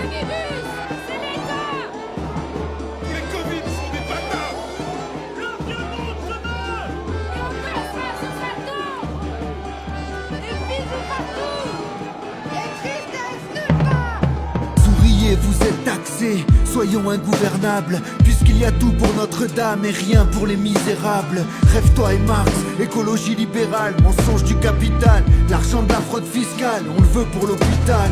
virus, c'est l'État. Les Covid sont des bâtards. Leur violon se meurt. Et on casse ça sur sa tombe. Des bisous partout. Et tristesse nulle part. Souriez, vous êtes taxés, soyons ingouvernables, puisqu'il y a tout pour Notre-Dame et rien pour les misérables. Rêve-toi et Marx, écologie libérale, mensonge du capital, l'argent de la fraude fiscale, on le veut pour l'hôpital.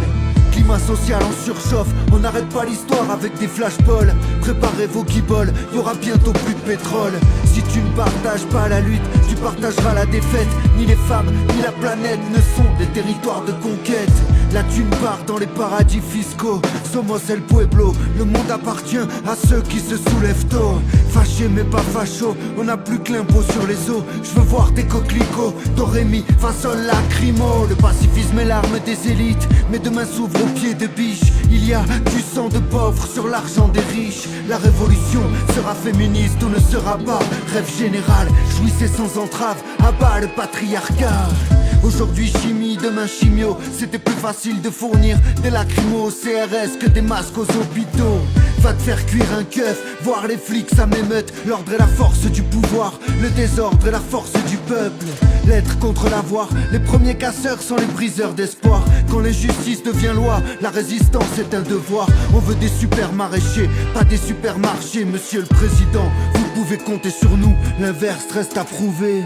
Climat social en surchauffe, on n'arrête pas l'histoire avec des flashballs. Préparez vos guibolles, y aura bientôt plus de pétrole. Si tu ne partages pas la lutte, tu partageras la défaite. Ni les femmes, ni la planète ne sont des territoires de conquête. La thune part dans les paradis fiscaux. Somos el pueblo, le monde appartient à ceux qui se soulèvent tôt. Fâché mais pas facho, on n'a plus que l'impôt sur les os. Je veux voir des coquelicots, Dorémy, façon lacrymo. Le pacifisme est l'arme des élites, mais demain s'ouvre au pied de biche. Il y a du sang de pauvres sur l'argent des riches. La révolution sera féministe ou ne sera pas. Rêve général, jouissez sans entrave, abat le patriarcat. Aujourd'hui chimie, demain chimio. C'était plus facile de fournir des lacrymos au CRS que des masques aux hôpitaux. Va te faire cuire un keuf, voir les flics ça m'émeute. L'ordre est la force du pouvoir, le désordre est la force du peuple. L'être contre l'avoir, les premiers casseurs sont les briseurs d'espoir. Quand l'injustice devient loi, la résistance est un devoir. On veut des super maraîchers, pas des supermarchés. Monsieur le Président, vous pouvez compter sur nous, l'inverse reste à prouver.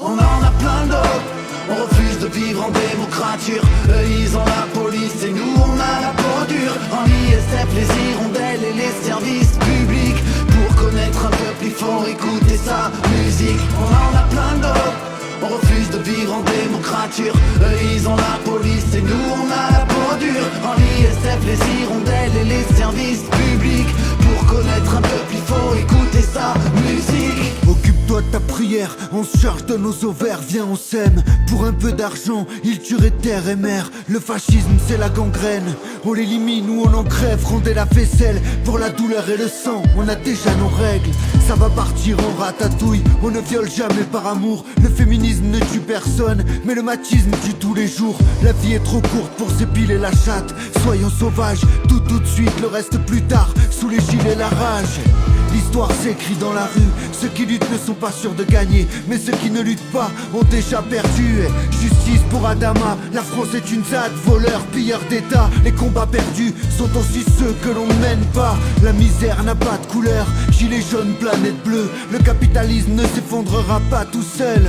On en a plein d'autres, on refuse de vivre en démocrature. Eux ils ont la police et nous on a la peau dure. En ISF les hirondelles et les services publics. Pour connaître un peuple il faut écouter sa musique. On en a plein d'autres, on refuse de vivre en démocrature. Eux ils ont la police et nous on a la peau dure. En ISF les hirondelles et les services publics. Pour connaître un peuple il faut écouter sa musique. Occupe-toi de ta prière, on se charge de nos ovaires, viens on sème. Pour un peu d'argent, ils tueraient terre et mer. Le fascisme c'est la gangrène, on l'élimine ou on en crève. Rendez la vaisselle, pour la douleur et le sang, on a déjà nos règles. Ça va partir en ratatouille, on ne viole jamais par amour. Le féminisme ne tue personne, mais le machisme tue tous les jours. La vie est trop courte pour s'épiler la chatte. Soyons sauvages, tout de suite, le reste plus tard. Sous les gilets la rage. L'histoire s'écrit dans la rue. Ceux qui luttent ne sont pas sûrs de gagner, mais ceux qui ne luttent pas ont déjà perdu. Justice pour Adama, la France est une ZAD. Voleurs, pilleurs d'État, les combats perdus sont aussi ceux que l'on ne mène pas. La misère n'a pas de couleur, gilet jaune, planète bleue. Le capitalisme ne s'effondrera pas tout seul.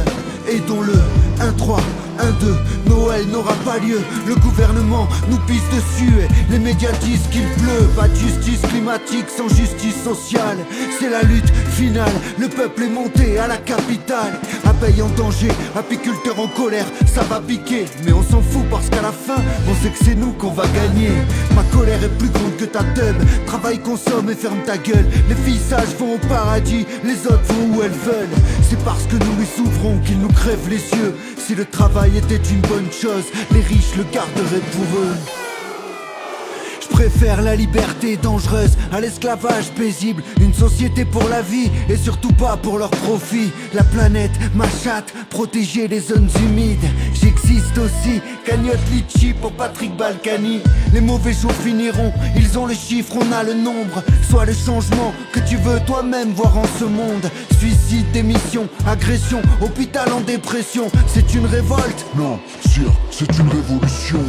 Aidons-le, 1-3, 1-2, Noël n'aura pas lieu. Le gouvernement nous pisse dessus et les médias disent qu'il pleut. Pas de justice climatique sans justice sociale. C'est la lutte finale, le peuple est monté à la capitale. Abeilles en danger, apiculteurs en colère, ça va piquer. Mais on s'en fout parce qu'à la fin, on sait que c'est nous qu'on va gagner. Ma colère est plus grande que ta teub. Travaille, consomme et ferme ta gueule. Les filles sages vont au paradis, les autres vont où elles veulent. C'est parce que nous lui s'ouvrons qu'il nous crève les yeux. Si le travail était une bonne chose, les riches le garderaient pour eux. Je préfère la liberté dangereuse à l'esclavage paisible. Une société pour la vie et surtout pas pour leur profit. La planète, ma chatte, protéger les zones humides. J'existe aussi, cagnotte litchi pour Patrick Balkany. Les mauvais jours finiront, ils ont le chiffre, on a le nombre. Sois le changement que tu veux toi-même voir en ce monde. Suicide, démission, agression, hôpital en dépression. C'est une révolte? Non, sire, c'est une révolution.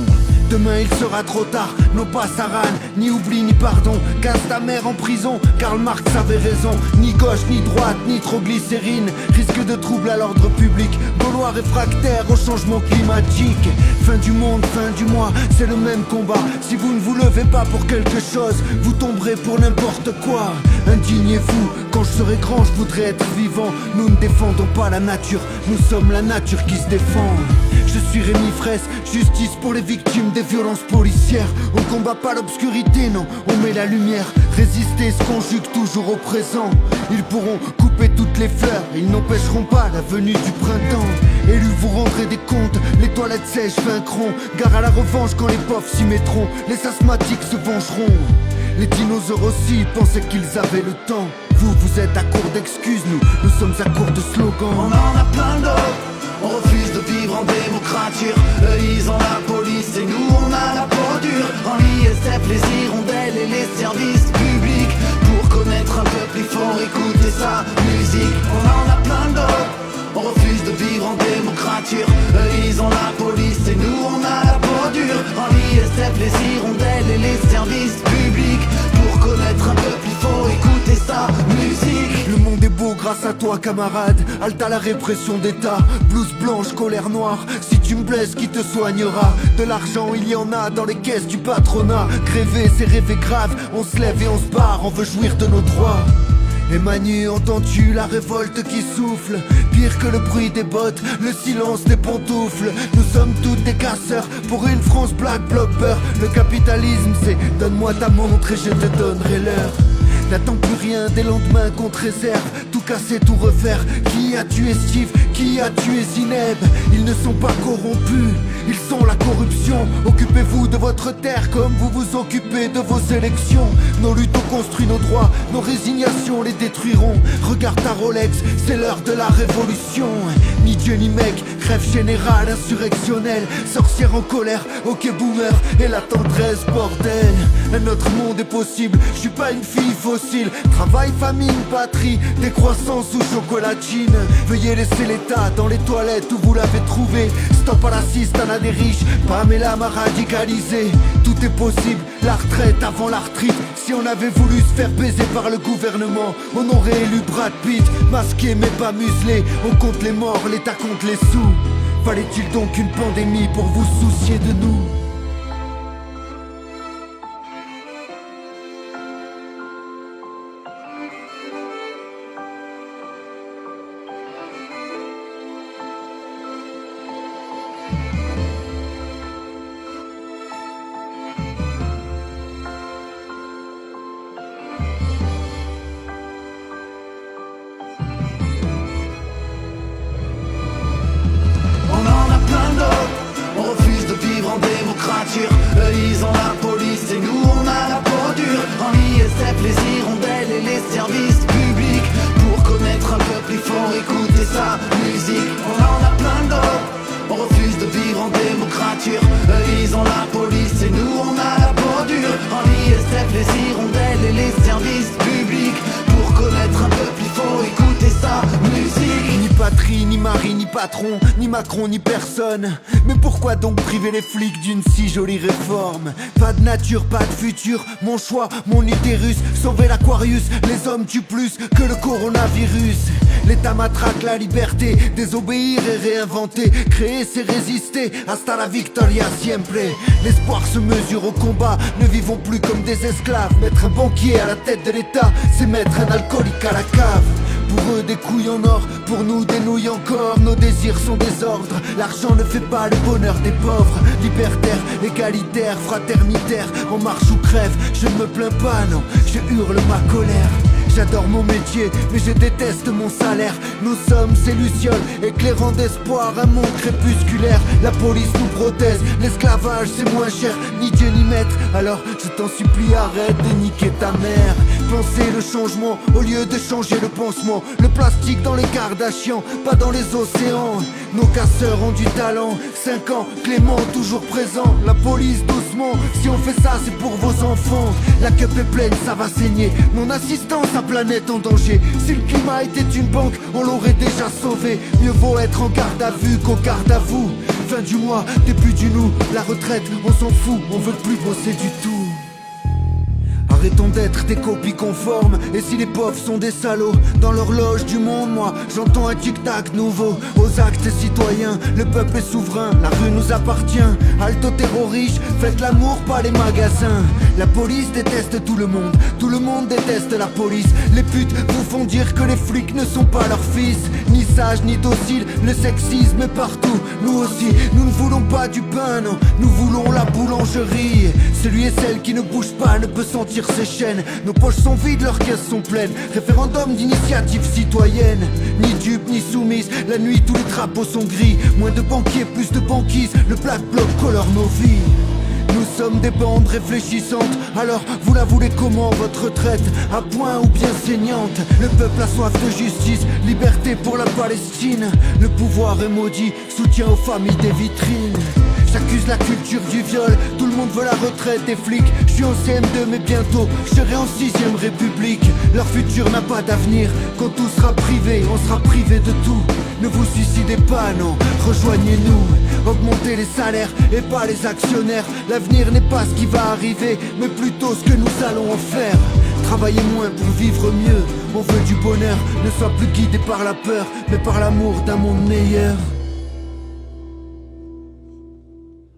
Demain il sera trop tard, non pas Saran, ni oubli ni pardon. Casse ta mère en prison, Karl Marx avait raison. Ni gauche, ni droite, ni trop glycérine. Risque de trouble à l'ordre public. Gaulois réfractaires au changement climatique. Fin du monde, fin du mois, c'est le même combat. Si vous ne vous levez pas pour quelque chose, vous tomberez pour n'importe quoi. Indignez-vous, quand je serai grand je voudrais être vivant. Nous ne défendons pas la nature, nous sommes la nature qui se défend. Je suis Rémi Fraisse, justice pour les victimes des violences policières. On combat pas l'obscurité, non, on met la lumière. Résister se conjugue toujours au présent. Ils pourront couper toutes les fleurs, ils n'empêcheront pas la venue du printemps. Élus, vous rendrez des comptes, les toilettes sèches vaincront. Gare à la revanche quand les pauvres s'y mettront. Les asthmatiques se vengeront. Les dinosaures aussi pensaient qu'ils avaient le temps. Vous, vous êtes à court d'excuses, nous sommes à court de slogans. On en a plein d'autres, on refuse de vivre en démocrature. Eux ils ont la police et nous on a la peau dure. En ISF toi camarade, halte à la répression d'État. Blouse blanche, colère noire, si tu me blesses qui te soignera? De l'argent il y en a dans les caisses du patronat. Gréver c'est rêver grave, on se lève et on se barre, on veut jouir de nos droits. Et Manu, entends-tu la révolte qui souffle? Pire que le bruit des bottes, le silence des pantoufles. Nous sommes tous des casseurs pour une France black bloc beurre. Le capitalisme c'est donne-moi ta montre et je te donnerai l'heure. N'attends plus rien des lendemains qu'on te réserve. Tout casser, tout refaire. Qui a tué Steve? Qui a tué Zineb? Ils ne sont pas corrompus, ils sont la corruption. Occupez-vous de votre terre comme vous vous occupez de vos élections. Nos luttes ont construit nos droits, nos résignations les détruiront. Regarde ta Rolex, c'est l'heure de la révolution. Ni Dieu ni mec, grève générale insurrectionnelle. Sorcière en colère, ok boomer et la tendresse bordel. Un autre monde est possible, je suis pas une fille fossile. Travail, famine, patrie, décroissance ou chocolatine. Veuillez laisser l'état dans les toilettes où vous l'avez trouvé. Stop à l'assistanat des riches, Pamela m'a radicalisé. Tout est possible, la retraite avant la retraite. Si on avait voulu se faire baiser par le gouvernement, on aurait élu Brad Pitt. Masqué mais pas muselé, on compte les morts, l'État compte les sous. Fallait-il donc une pandémie pour vous soucier de nous? Eux ils ont la police et nous on a la peau dure. En ISF les hirondelles et les services publics. Pour connaître un peuple il faut écouter sa musique. On en a plein d'autres, on refuse de vivre en démocrature. Eux ils ont la police et nous on a la peau dure. En ISF les hirondelles et les services publics. Pour connaître un peuple il faut écouter sa musique. Ni patrie, ni mari, ni patron, ni Macron, ni personne. Mais pourquoi donc priver les flics d'une si jolie réforme? Pas de nature, pas de futur, mon choix, mon utérus. Sauver l'Aquarius, les hommes tuent plus que le coronavirus. L'État matraque la liberté, désobéir et réinventer. Créer c'est résister, hasta la victoria siempre. L'espoir se mesure au combat, ne vivons plus comme des esclaves. Mettre un banquier à la tête de l'État, c'est mettre un alcoolique à la cave. Pour eux des couilles en or, pour nous des nouilles encore. Nos désirs sont désordres, l'argent ne fait pas le bonheur des pauvres. Libertaire, égalitaire, fraternitaire, en marche ou crève. Je ne me plains pas, non, je hurle ma colère. J'adore mon métier, mais je déteste mon salaire. Nous sommes ces lucioles, éclairant d'espoir un monde crépusculaire. La police nous protège, l'esclavage c'est moins cher. Ni Dieu ni maître, alors je t'en supplie arrête de niquer ta mère. Penser le changement au lieu de changer le pansement. Le plastique dans les Kardashians, pas dans les océans. Nos casseurs ont du talent, 5 ans, Clément toujours présent. La police doucement, si on fait ça c'est pour vos enfants. La cup est pleine, ça va saigner. Mon assistance, la planète en danger. Si le climat était une banque, on l'aurait déjà sauvé. Mieux vaut être en garde à vue qu'au garde à vous. Fin du mois, début du nous, la retraite, on s'en fout, on veut plus bosser du tout. Arrêtons d'être des copies conformes. Et si les pauvres sont des salauds, dans l'horloge du monde, moi j'entends un tic-tac nouveau. Aux actes citoyens, le peuple est souverain. La rue nous appartient, halte aux terroristes. Faites l'amour, pas les magasins. La police déteste tout le monde déteste la police. Les putes vous font dire que les flics ne sont pas leurs fils. Ni sages, ni dociles, le sexisme est partout. Nous aussi, nous ne voulons pas du pain, non, nous voulons la boulangerie. Celui et celle qui ne bouge pas ne peut sentir ses chaînes. Nos poches sont vides, leurs caisses sont pleines. Référendum d'initiative citoyenne. Ni dupe, ni soumise, la nuit tous les drapeaux sont gris. Moins de banquiers, plus de banquises, le black bloc colore nos vies. Nous sommes des bandes réfléchissantes. Alors vous la voulez comment votre retraite? À point ou bien saignante? Le peuple a soif de justice, liberté pour la Palestine. Le pouvoir est maudit, soutien aux familles des vitrines. J'accuse la culture du viol, tout le monde veut la retraite des flics. Je suis en CM2 mais bientôt je serai en 6ème République. Leur futur n'a pas d'avenir, quand tout sera privé, on sera privé de tout. Ne vous suicidez pas, non, rejoignez-nous. Augmentez les salaires et pas les actionnaires. L'avenir n'est pas ce qui va arriver, mais plutôt ce que nous allons en faire. travailler moins pour vivre mieux. On veut du bonheur, ne sois plus guidé par la peur, mais par l'amour d'un monde meilleur.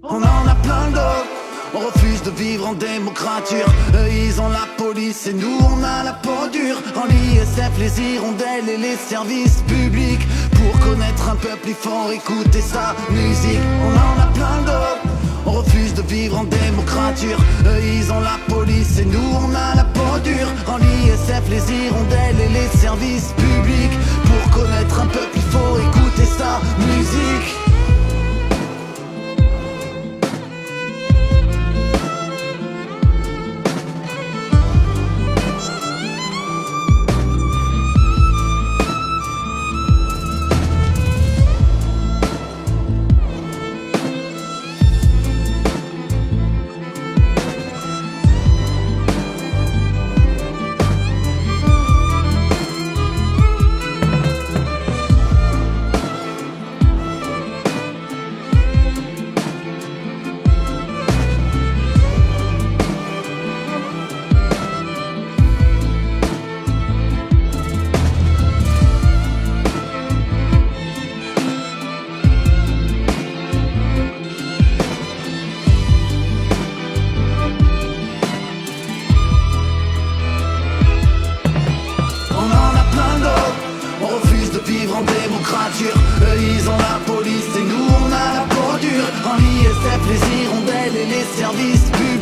On en a plein d'autres. On refuse de vivre en démocrature. Eux ils ont la police et nous on a la peau dure. En l'ISF les hirondelles et les services publics. Pour connaître un peuple il faut écouter sa musique. On en a plein d'autres. On refuse de vivre en démocrature. Eux ils ont la police et nous on a la peau dure. En l'ISF les hirondelles et les services publics. Pour connaître un peuple il faut écouter sa musique. Vivre en démocrature, eux ils ont la police et nous on a la peau dure. En l'ISF les hirondelles et les services publics.